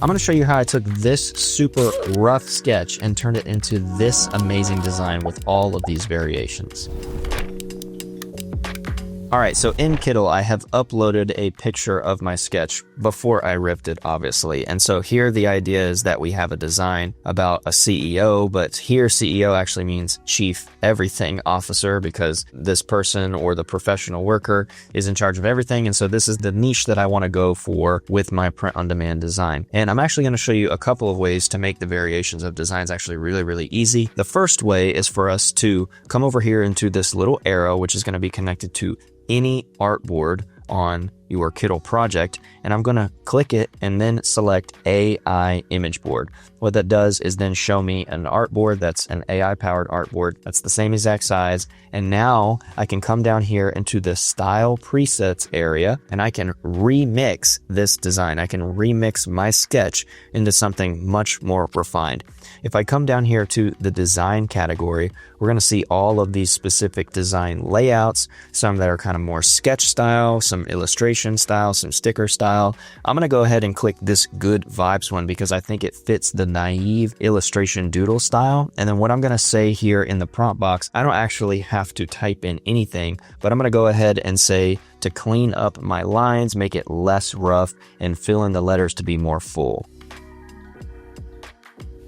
I'm going to show you how I took this super rough sketch and turned it into this amazing design with all of these variations. All right, so in Kittl, I have uploaded a picture of my sketch before I ripped it, obviously. And so here the idea is that we have a design about a CEO, but here CEO actually means Chief Everything Officer, because this person or the professional worker is in charge of everything. And so this is the niche that I want to go for with my print-on-demand design. And I'm actually going to show you a couple of ways to make the variations of designs actually really, really easy. The first way is for us to come over here into this little arrow, which is going to be connected to any artboard on your Kittl project, and I'm going to click it and then select AI image board. What that does is then show me an artboard that's an AI powered artboard that's the same exact size. And now I can come down here into the style presets area and I can remix this design. I can remix my sketch into something much more refined. If I come down here to the design category, we're going to see all of these specific design layouts, some that are kind of more sketch style, some illustration style, some sticker style. I'm going to go ahead and click this good vibes one because I think it fits the naive illustration doodle style. And then what I'm going to say here in the prompt box, I don't actually have to type in anything, but I'm going to go ahead and say to clean up my lines, make it less rough, and fill in the letters to be more full.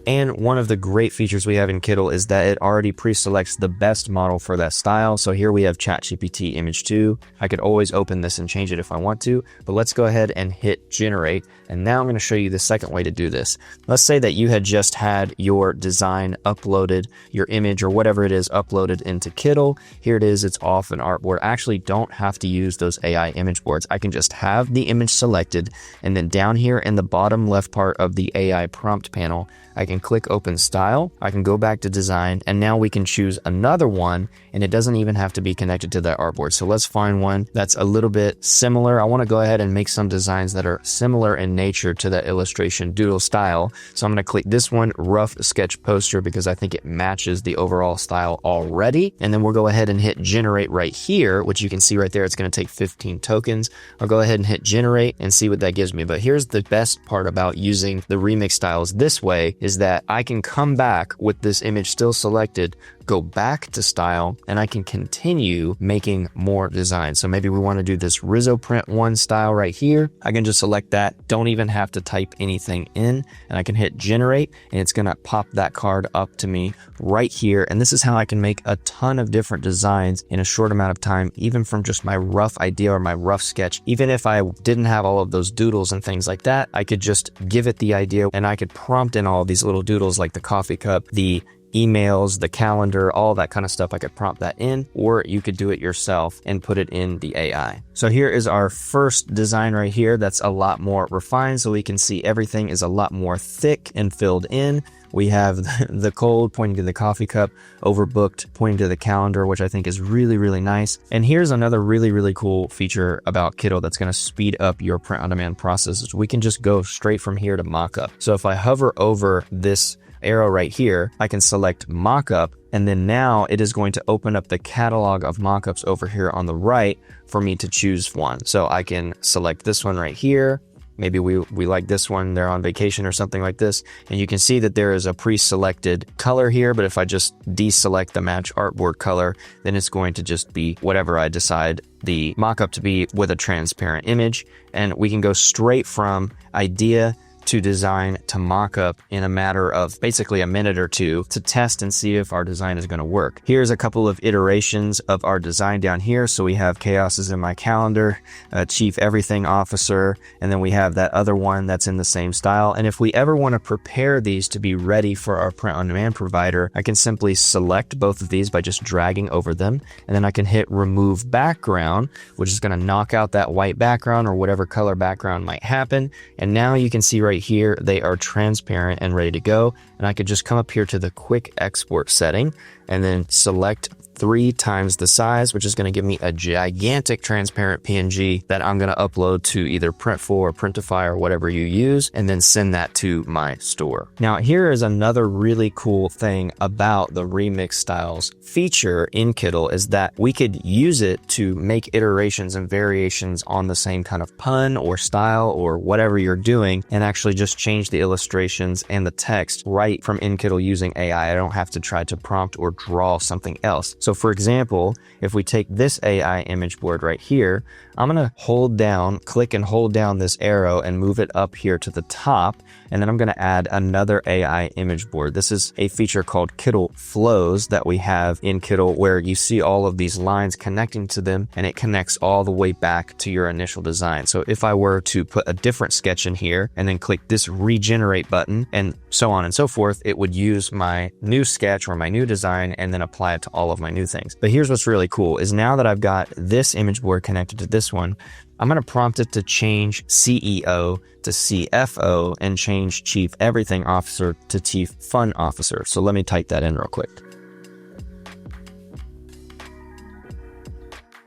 And one of the great features we have in Kittl is that it already pre-selects the best model for that style. So here we have ChatGPT Image 2. I could always open this and change it if I want to, but let's go ahead and hit generate. And now I'm going to show you the second way to do this. Let's say that you had just had your design uploaded, your image or whatever it is uploaded into Kittl. Here it is, it's off an artboard. I actually don't have to use those AI image boards. I can just have the image selected, and then down here in the bottom left part of the AI prompt panel, I can click open style, I can go back to design, and now we can choose another one, and it doesn't even have to be connected to that artboard. So let's find one that's a little bit similar. I want to go ahead and make some designs that are similar in nature to that illustration doodle style. So I'm going to click this one, rough sketch poster, because I think it matches the overall style already. And then we'll go ahead and hit generate right here, which you can see right there. It's going to take 15 tokens. I'll go ahead and hit generate and see what that gives me. But here's the best part about using the remix styles this way is that I can come back with this image still selected, go back to style, and I can continue making more designs. So maybe we want to do this Rizzo print one style right here. I can just select that, don't even have to type anything in, and I can hit generate, and it's going to pop that card up to me right here. And this is how I can make a ton of different designs in a short amount of time, even from just my rough idea or my rough sketch. Even if I didn't have all of those doodles and things like that, I could just give it the idea and I could prompt in all of these little doodles like the coffee cup, the emails, the calendar, all that kind of stuff. I could prompt that in, or you could do it yourself and put it in the AI. So here is our first design right here. That's a lot more refined. So we can see everything is a lot more thick and filled in. We have the cold pointing to the coffee cup, overbooked pointing to the calendar, which I think is really, really nice. And here's another really, really cool feature about Kittl that's going to speed up your print-on-demand processes. We can just go straight from here to Mockup. So if I hover over this arrow right here, I can select Mockup, and then now it is going to open up the catalog of mockups over here on the right for me to choose one. So I can select this one right here. Maybe we like this one, they're on vacation or something like this. And you can see that there is a pre-selected color here, but if I just deselect the match artboard color, then it's going to just be whatever I decide the mockup to be with a transparent image. And we can go straight from idea to design to mockup in a matter of basically a minute or two to test and see if our design is going to work. Here's a couple of iterations of our design down here. So we have chaos is in my calendar, chief everything officer, and then we have that other one that's in the same style. And if we ever want to prepare these to be ready for our print on demand provider, I can simply select both of these by just dragging over them. And then I can hit remove background, which is going to knock out that white background or whatever color background might happen. And now you can see right here, they are transparent and ready to go. And I could just come up here to the quick export setting and then select 3 times the size, which is going to give me a gigantic transparent PNG that I'm going to upload to either Printful or Printify or whatever you use, and then send that to my store. Now, here is another really cool thing about the remix styles feature in Kittl is that we could use it to make iterations and variations on the same kind of pun or style or whatever you're doing, and actually just change the illustrations and the text right from in Kittl using AI. I don't have to try to prompt or draw something else. So for example, if we take this AI image board right here, I'm going to click and hold down this arrow and move it up here to the top. And then I'm going to add another AI image board. This is a feature called Kittl Flows that we have in Kittl, where you see all of these lines connecting to them, and it connects all the way back to your initial design. So if I were to put a different sketch in here and then click this regenerate button and so on and so forth, it would use my new sketch or my new design and then apply it to all of my new things. But here's what's really cool is now that I've got this image board connected to this one, I'm going to prompt it to change CEO to CFO and change Chief Everything Officer to Chief Fun Officer. So let me type that in real quick.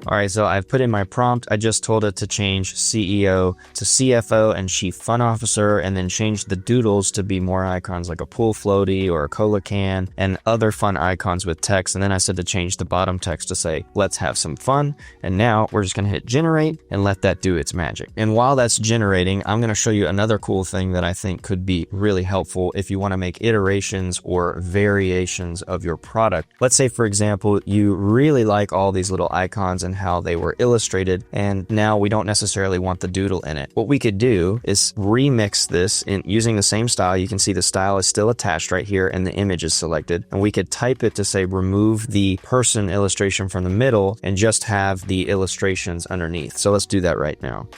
All right, so I've put in my prompt. I just told it to change CEO to CFO and Chief Fun Officer, and then change the doodles to be more icons like a pool floaty or a cola can and other fun icons with text. And then I said to change the bottom text to say, let's have some fun. And now we're just gonna hit generate and let that do its magic. And while that's generating, I'm gonna show you another cool thing that I think could be really helpful if you wanna make iterations or variations of your product. Let's say, for example, you really like all these little icons and how they were illustrated, and now we don't necessarily want the doodle in it. What we could do is remix this in using the same style. You can see the style is still attached right here and the image is selected, and we could type it to say remove the person illustration from the middle and just have the illustrations underneath. So let's do that right now.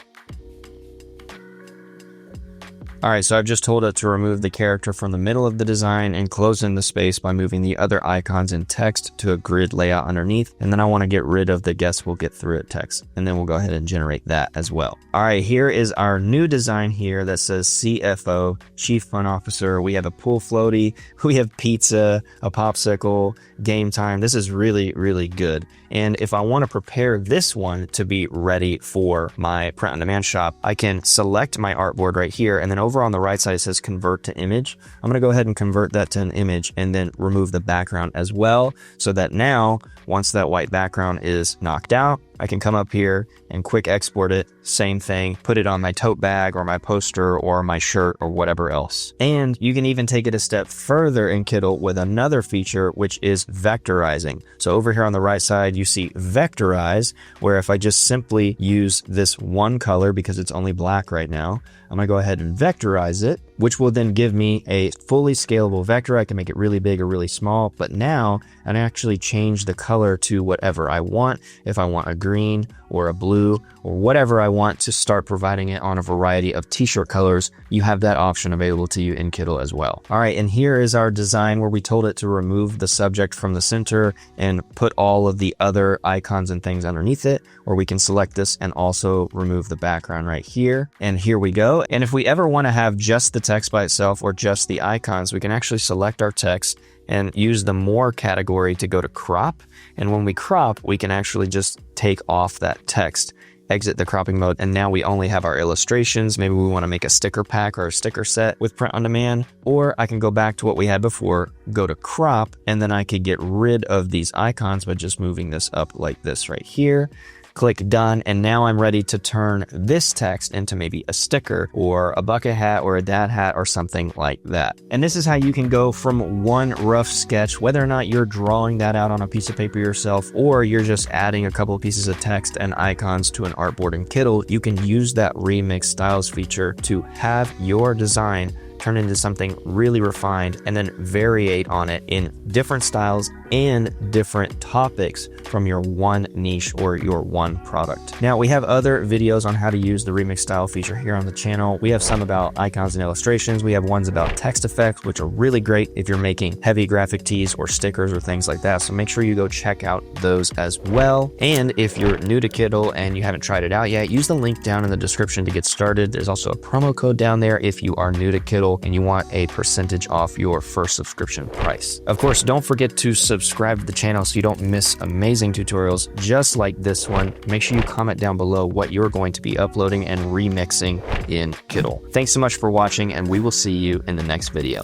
All right, so I've just told it to remove the character from the middle of the design and close in the space by moving the other icons in text to a grid layout underneath. And then I want to get rid of the guess we'll get through it text. And then we'll go ahead and generate that as well. All right, here is our new design here that says CFO, Chief Fun Officer. We have a pool floaty, we have pizza, a popsicle, game time. This is really, really good. And if I want to prepare this one to be ready for my print on demand shop, I can select my artboard right here, and then over on the right side it says convert to image. I'm going to go ahead and convert that to an image and then remove the background as well, so that now once that white background is knocked out, I can come up here and quick export it, same thing, put it on my tote bag or my poster or my shirt or whatever else. And you can even take it a step further in Kittl with another feature, which is vectorizing. So over here on the right side, you see vectorize, where if I just simply use this one color because it's only black right now, I'm gonna go ahead and vectorize it, which will then give me a fully scalable vector. I can make it really big or really small, but now I can actually change the color to whatever I want. If I want a green or a blue or whatever I want to start providing it on a variety of t-shirt colors, you have that option available to you in Kittl as well. All right, and here is our design where we told it to remove the subject from the center and put all of the other icons and things underneath it, or we can select this and also remove the background right here. And here we go. And if we ever want to have just the text by itself or just the icons, we can actually select our text and use the more category to go to crop. And when we crop, we can actually just take off that text, exit the cropping mode, and now we only have our illustrations. Maybe we want to make a sticker pack or a sticker set with print on demand, or I can go back to what we had before, go to crop, and then I could get rid of these icons by just moving this up like this right here. Click done, and now I'm ready to turn this text into maybe a sticker or a bucket hat or a dad hat or something like that. And this is how you can go from one rough sketch, whether or not you're drawing that out on a piece of paper yourself or you're just adding a couple of pieces of text and icons to an artboard in Kittl, you can use that remix styles feature to have your design turn into something really refined and then variate on it in different styles and different topics from your one niche or your one product. Now, we have other videos on how to use the remix style feature here on the channel. We have some about icons and illustrations. We have ones about text effects, which are really great if you're making heavy graphic tees or stickers or things like that. So make sure you go check out those as well. And if you're new to Kittl and you haven't tried it out yet, use the link down in the description to get started. There's also a promo code down there if you are new to Kittl. Kittl and you want a percentage off your first subscription price. Of course, don't forget to subscribe to the channel so you don't miss amazing tutorials just like this one. Make sure you comment down below what you're going to be uploading and remixing in Kittl. Thanks so much for watching, and we will see you in the next video.